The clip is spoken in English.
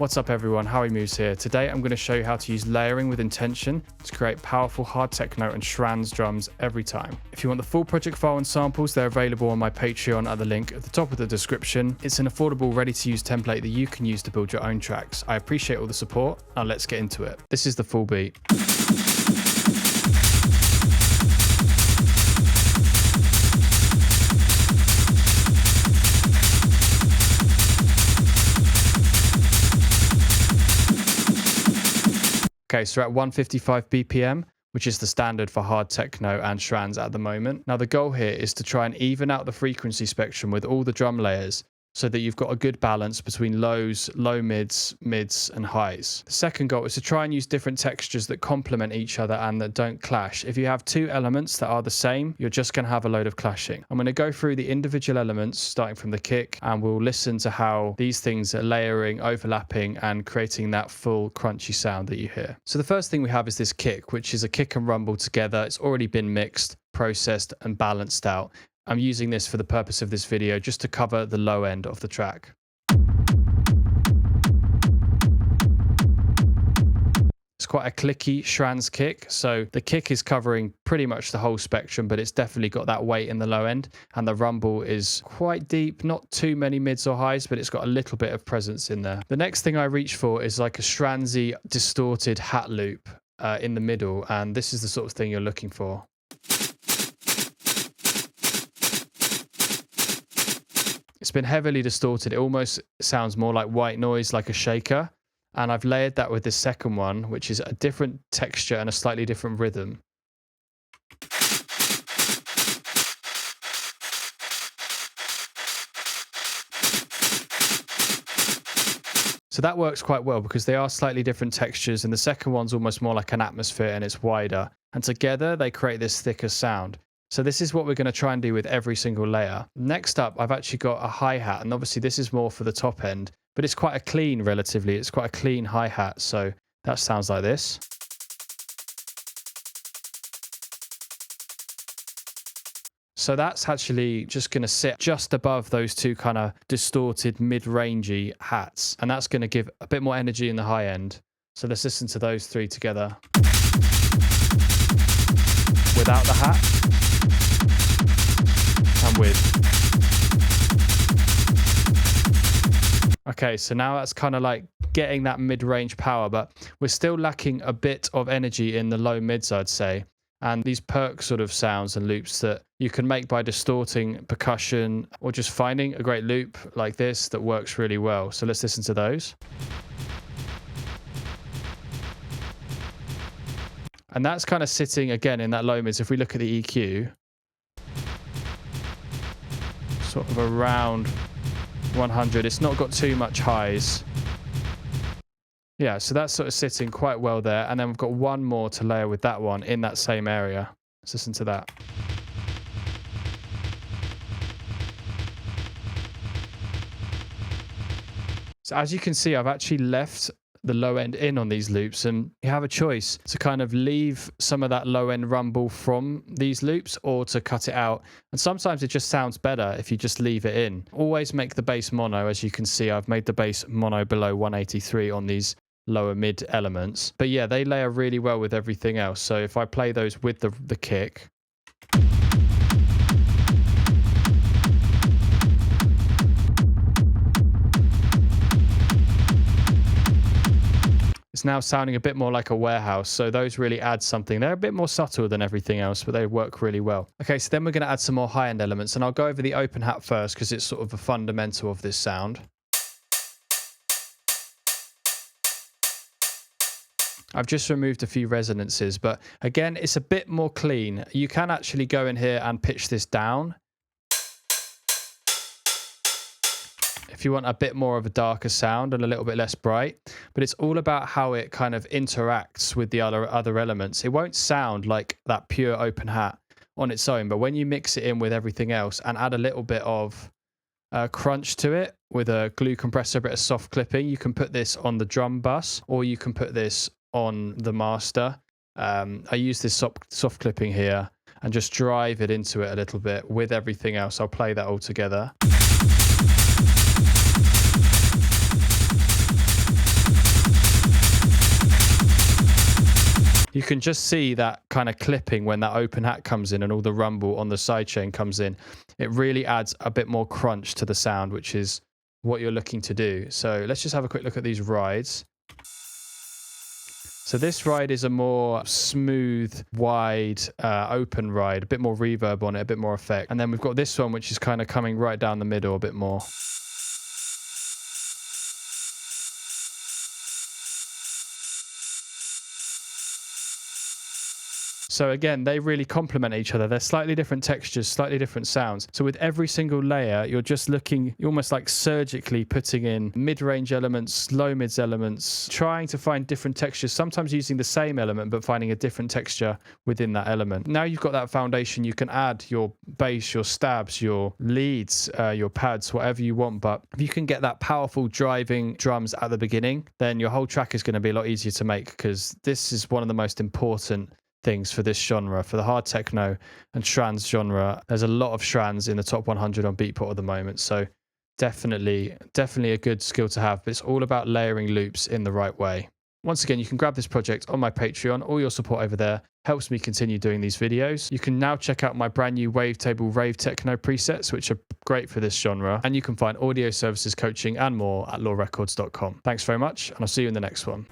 What's up everyone, Howie Moves here. Today I'm going to show you how to use layering with intention to create powerful hard techno and Schranz drums every time. If you want the full project file and samples, they're available on my Patreon at the link at the top of the description. It's an affordable, ready-to-use template that you can use to build your own tracks. I appreciate all the support. Now let's get into it. This is the full beat. Okay, so we're at 155 BPM, which is the standard for hard techno and Schranz at the moment. Now the goal here is to try and even out the frequency spectrum with all the drum layers so that you've got a good balance between lows, low mids, mids and highs. The second goal is to try and use different textures that complement each other and that don't clash. If you have two elements that are the same, you're just going to have a load of clashing. I'm going to go through the individual elements starting from the kick, and we'll listen to how these things are layering, overlapping and creating that full crunchy sound that you hear. So the first thing we have is this kick, which is a kick and rumble together. It's already been mixed, processed and balanced out. I'm using this for the purpose of this video just to cover the low end of the track. It's quite a clicky Schranz kick, so the kick is covering pretty much the whole spectrum, but it's definitely got that weight in the low end, and the rumble is quite deep, not too many mids or highs, but it's got a little bit of presence in there. The next thing I reach for is like a Schranzy distorted hat loop in the middle, and this is the sort of thing you're looking for. It's been heavily distorted. It almost sounds more like white noise, like a shaker. And I've layered that with this second one, which is a different texture and a slightly different rhythm. So that works quite well because they are slightly different textures, and the second one's almost more like an atmosphere and it's wider. And together they create this thicker sound. So this is what we're going to try and do with every single layer. Next up, I've actually got a hi-hat, and obviously this is more for the top end, but it's quite a clean relatively. It's quite a clean hi-hat, so that sounds like this. So that's actually just going to sit just above those two kind of distorted mid-rangey hats, and that's going to give a bit more energy in the high end. So let's listen to those three together. Without the hat. And with. Okay, so now that's kind of like getting that mid-range power, but we're still lacking a bit of energy in the low mids, I'd say. And these perk sort of sounds and loops that you can make by distorting percussion or just finding a great loop like this that works really well. So let's listen to those. And that's kind of sitting again in that low mids. If we look at the EQ, sort of around 100. It's not got too much highs. Yeah, so that's sort of sitting quite well there. And then we've got one more to layer with that one in that same area. Let's listen to that. So as you can see, I've actually left the low end in on these loops, and you have a choice to kind of leave some of that low end rumble from these loops or to cut it out. And sometimes it just sounds better if you just leave it in. Always make the bass mono. As you can see, I've made the bass mono below 183 on these lower mid elements, but yeah, they layer really well with everything else. So if I play those with the kick, it's now sounding a bit more like a warehouse. So those really add something. They're a bit more subtle than everything else, but they work really well. Okay, so then we're going to add some more high-end elements, and I'll go over the open hat first because it's sort of a fundamental of this sound. I've just removed a few resonances, but again, it's a bit more clean. You can actually go in here and pitch this down if you want a bit more of a darker sound and a little bit less bright, but it's all about how it kind of interacts with the other elements. It won't sound like that pure open hat on its own, but when you mix it in with everything else and add a little bit of crunch to it with a glue compressor, a bit of soft clipping, you can put this on the drum bus or you can put this on the master. I use this soft clipping here and just drive it into it a little bit with everything else. I'll play that all together. you can just see that kind of clipping when that open hat comes in and all the rumble on the sidechain comes in. It really adds a bit more crunch to the sound, which is what you're looking to do. So let's just have a quick look at these rides. So this ride is a more smooth, wide, open ride, a bit more reverb on it, a bit more effect. And then we've got this one, which is kind of coming right down the middle a bit more. So again, they really complement each other. They're slightly different textures, slightly different sounds. So with every single layer, you're just looking, you're almost like surgically putting in mid-range elements, low mids elements, trying to find different textures, sometimes using the same element, but finding a different texture within that element. Now you've got that foundation, you can add your bass, your stabs, your leads, your pads, whatever you want. But if you can get that powerful driving drums at the beginning, then your whole track is going to be a lot easier to make, because this is one of the most important things for this genre, for the hard techno and Schranz genre. There's a lot of Schranz in the top 100 on Beatport at the moment, so definitely a good skill to have, but it's all about layering loops in the right way. Once again, you can grab this project on my Patreon. All your support over there helps me continue doing these videos. You can now check out my brand new wavetable rave techno presets, which are great for this genre, and you can find audio services, coaching and more at lawrecords.com. Thanks very much, and I'll see you in the next one.